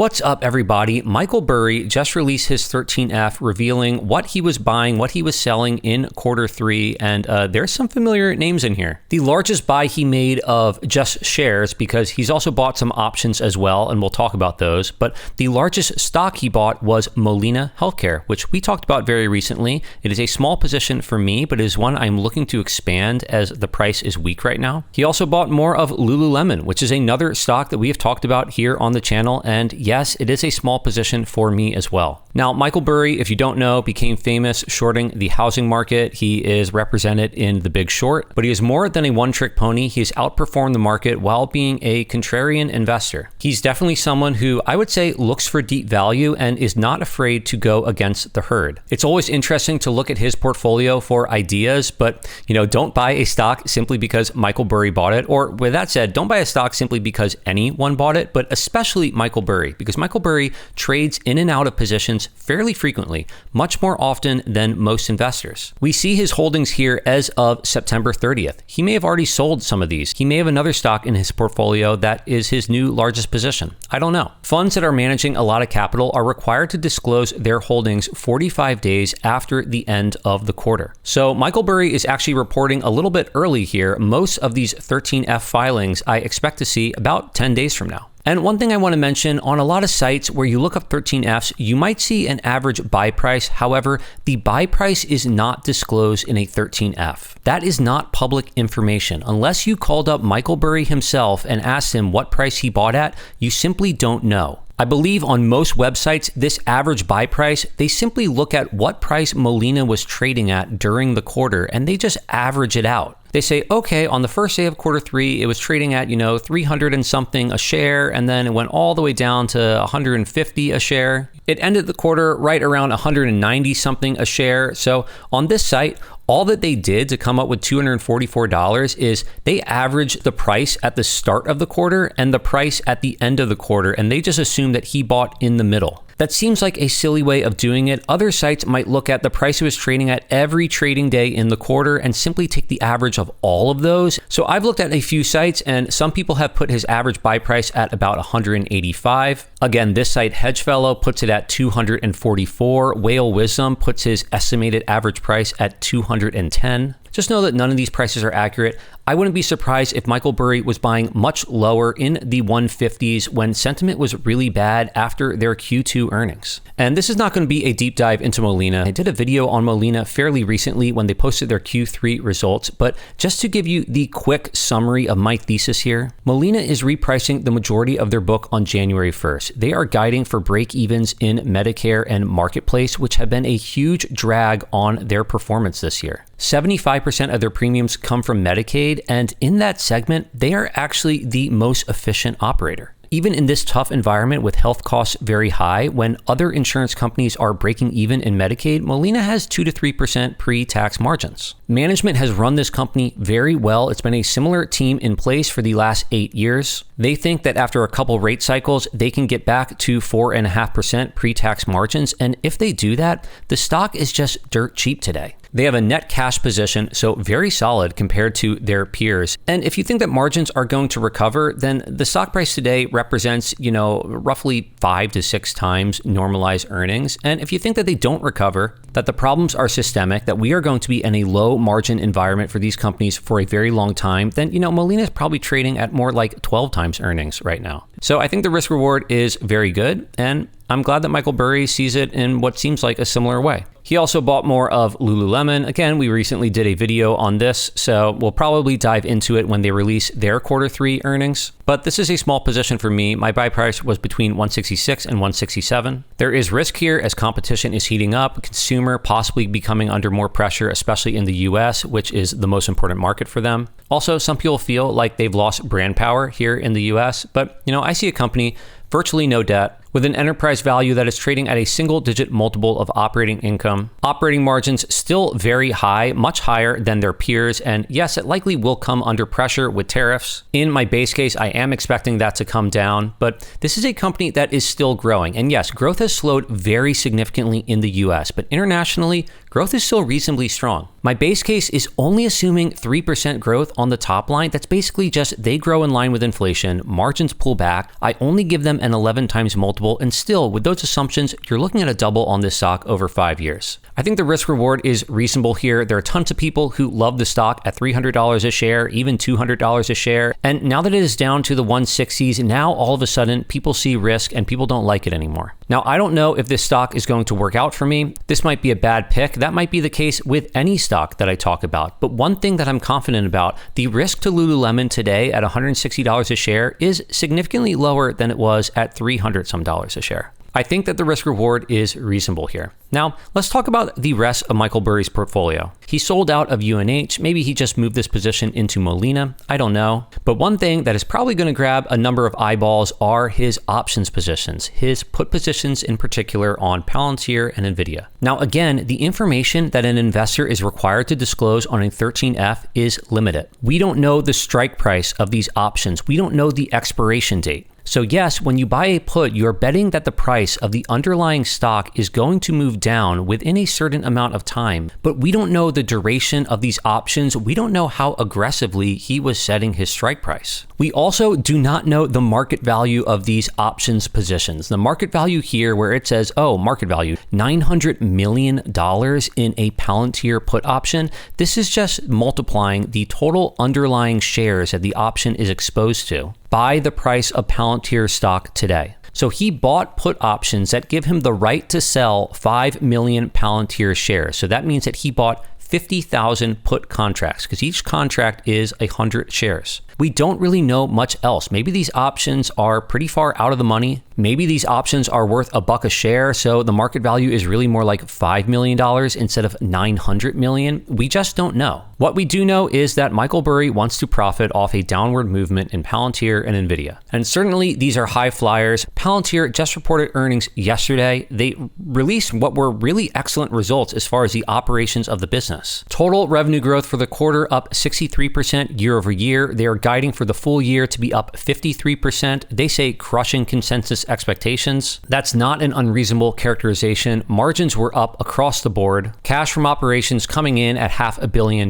What's up, everybody? Michael Burry just released his 13F, revealing what he was buying, what he was selling in quarter three, and there's some familiar names in here. The largest buy he made of just shares, because he's also bought some options as well, and we'll talk about those, but the largest stock he bought was Molina Healthcare, which we talked about very recently. It is a small position for me, but it is one I'm looking to expand as the price is weak right now. He also bought more of Lululemon, which is another stock that we have talked about here on the channel, and yes, it is a small position for me as well. Now, Michael Burry, if you don't know, became famous shorting the housing market. He is represented in The Big Short, but he is more than a one-trick pony. He's outperformed the market while being a contrarian investor. He's definitely someone who I would say looks for deep value and is not afraid to go against the herd. It's always interesting to look at his portfolio for ideas, but don't buy a stock simply because Michael Burry bought it. Or with that said, don't buy a stock simply because anyone bought it, but especially Michael Burry, because Michael Burry trades in and out of positions fairly frequently, much more often than most investors. We see his holdings here as of September 30th. He may have already sold some of these. He may have another stock in his portfolio that is his new largest position. I don't know. Funds that are managing a lot of capital are required to disclose their holdings 45 days after the end of the quarter. So Michael Burry is actually reporting a little bit early here. Most of these 13F filings I expect to see about 10 days from now. And one thing I want to mention, on a lot of sites where you look up 13Fs, you might see an average buy price. However, the buy price is not disclosed in a 13F. That is not public information. Unless you called up Michael Burry himself and asked him what price he bought at, you simply don't know. I believe on most websites, this average buy price, they simply look at what price Molina was trading at during the quarter, and they just average it out. They say, okay, on the first day of quarter three, it was trading at, 300 and something a share, and then it went all the way down to 150 a share. It ended the quarter right around 190 something a share. So on this site, all that they did to come up with $244 is they averaged the price at the start of the quarter and the price at the end of the quarter, and they just assumed that he bought in the middle. That seems like a silly way of doing it. Other sites might look at the price it was trading at every trading day in the quarter and simply take the average of all of those. So I've looked at a few sites, and some people have put his average buy price at about 185. Again, this site, Hedgefellow, puts it at 244. Whale Wisdom puts his estimated average price at 210. Just know that none of these prices are accurate. I wouldn't be surprised if Michael Burry was buying much lower in the 150s when sentiment was really bad after their Q2 earnings. And this is not going to be a deep dive into Molina. I did a video on Molina fairly recently when they posted their Q3 results, but just to give you the quick summary of my thesis here, Molina is repricing the majority of their book on January 1st. They are guiding for break-evens in Medicare and Marketplace, which have been a huge drag on their performance this year. 75% of their premiums come from Medicaid, and in that segment, they are actually the most efficient operator. Even in this tough environment with health costs very high, when other insurance companies are breaking even in Medicaid, Molina has 2 to 3% pre-tax margins. Management has run this company very well. It's been a similar team in place for the last 8 years. They think that after a couple rate cycles, they can get back to 4.5% pre-tax margins. And if they do that, the stock is just dirt cheap today. They have a net cash position, so very solid compared to their peers. And if you think that margins are going to recover, then the stock price today represents, roughly 5 to 6 times normalized earnings. And if you think that they don't recover, that the problems are systemic, that we are going to be in a low margin environment for these companies for a very long time, then, Molina is probably trading at more like 12 times earnings right now. So I think the risk reward is very good, and I'm glad that Michael Burry sees it in what seems like a similar way. He also bought more of Lululemon. Again, we recently did a video on this, so we'll probably dive into it when they release their quarter three earnings. But this is a small position for me. My buy price was between 166 and 167. There is risk here as competition is heating up, consumer possibly becoming under more pressure, especially in the US, which is the most important market for them. Also, some people feel like they've lost brand power here in the US, but I see a company, virtually no debt, with an enterprise value that is trading at a single-digit multiple of operating income. Operating margins still very high, much higher than their peers, and yes, it likely will come under pressure with tariffs. In my base case, I am expecting that to come down, but this is a company that is still growing. And yes, growth has slowed very significantly in the US, but internationally, growth is still reasonably strong. My base case is only assuming 3% growth on the top line. That's basically just they grow in line with inflation, margins pull back. I only give them an 11 times multiple multiple, and still, with those assumptions, you're looking at a double on this stock over 5 years. I think the risk reward is reasonable here. There are tons of people who love the stock at $300 a share, even $200 a share. And now that it is down to the 160s, now all of a sudden people see risk and people don't like it anymore. Now, I don't know if this stock is going to work out for me. This might be a bad pick. That might be the case with any stock that I talk about. But one thing that I'm confident about, the risk to Lululemon today at $160 a share is significantly lower than it was at $300 some a share. I think that the risk reward is reasonable here. Now, let's talk about the rest of Michael Burry's portfolio. He sold out of UNH. Maybe he just moved this position into Molina. I don't know. But one thing that is probably going to grab a number of eyeballs are his options positions, his put positions in particular on Palantir and Nvidia. Now, again, the information that an investor is required to disclose on a 13F is limited. We don't know the strike price of these options. We don't know the expiration date. So yes, when you buy a put, you're betting that the price of the underlying stock is going to move down within a certain amount of time, but we don't know the duration of these options. We don't know how aggressively he was setting his strike price. We also do not know the market value of these options positions. The market value here where it says, oh, market value, $900 million in a Palantir put option. This is just multiplying the total underlying shares that the option is exposed to by the price of Palantir stock today. So he bought put options that give him the right to sell 5 million Palantir shares. So that means that he bought 50,000 put contracts because each contract is 100 shares. We don't really know much else. Maybe these options are pretty far out of the money. Maybe these options are worth $1 a share, so the market value is really more like $5 million instead of $900 million. We just don't know. What we do know is that Michael Burry wants to profit off a downward movement in Palantir and Nvidia. And certainly these are high flyers. Palantir just reported earnings yesterday. They released what were really excellent results as far as the operations of the business. Total revenue growth for the quarter up 63% year over year. They are guiding for the full year to be up 53%. They say crushing consensus expectations. That's not an unreasonable characterization. Margins were up across the board. Cash from operations coming in at $500 million.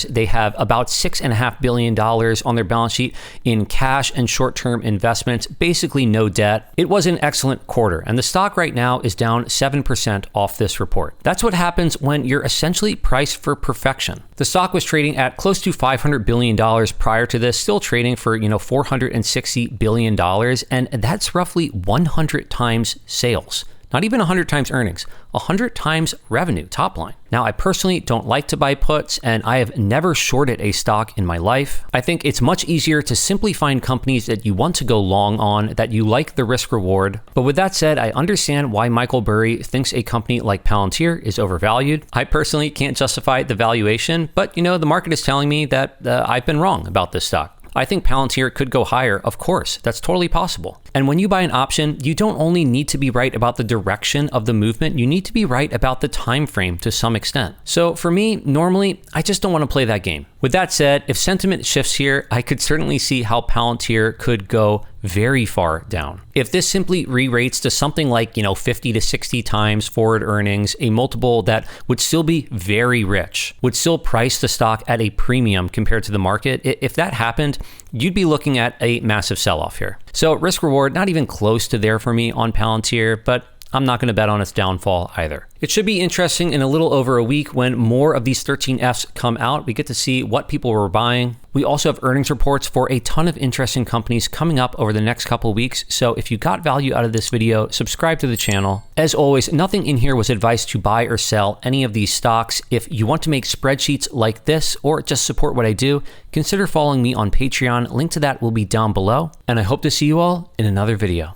They have about $6.5 billion on their balance sheet in cash and short-term investments, basically no debt. It was an excellent quarter, and the stock right now is down 7% off this report. That's what happens when you're essentially priced for perfection. The stock was trading at close to $500 billion prior to this, still trading for, $460 billion, and that's roughly 100 times sales. Not even 100 times earnings, 100 times revenue, top line. Now, I personally don't like to buy puts, and I have never shorted a stock in my life. I think it's much easier to simply find companies that you want to go long on, that you like the risk reward. But with that said, I understand why Michael Burry thinks a company like Palantir is overvalued. I personally can't justify the valuation, but the market is telling me that I've been wrong about this stock. I think Palantir could go higher, of course. That's totally possible. And when you buy an option, you don't only need to be right about the direction of the movement, you need to be right about the time frame to some extent. So for me, normally, I just don't want to play that game. With that said, if sentiment shifts here, I could certainly see how Palantir could go very far down. If this simply re-rates to something like, 50 to 60 times forward earnings, a multiple that would still be very rich, would still price the stock at a premium compared to the market, if that happened, you'd be looking at a massive sell-off here. So risk reward, not even close to there for me on Palantir, but I'm not going to bet on its downfall either. It should be interesting in a little over a week when more of these 13Fs come out. We get to see what people were buying. We also have earnings reports for a ton of interesting companies coming up over the next couple of weeks. So if you got value out of this video, subscribe to the channel. As always, nothing in here was advice to buy or sell any of these stocks. If you want to make spreadsheets like this or just support what I do, consider following me on Patreon. Link to that will be down below. And I hope to see you all in another video.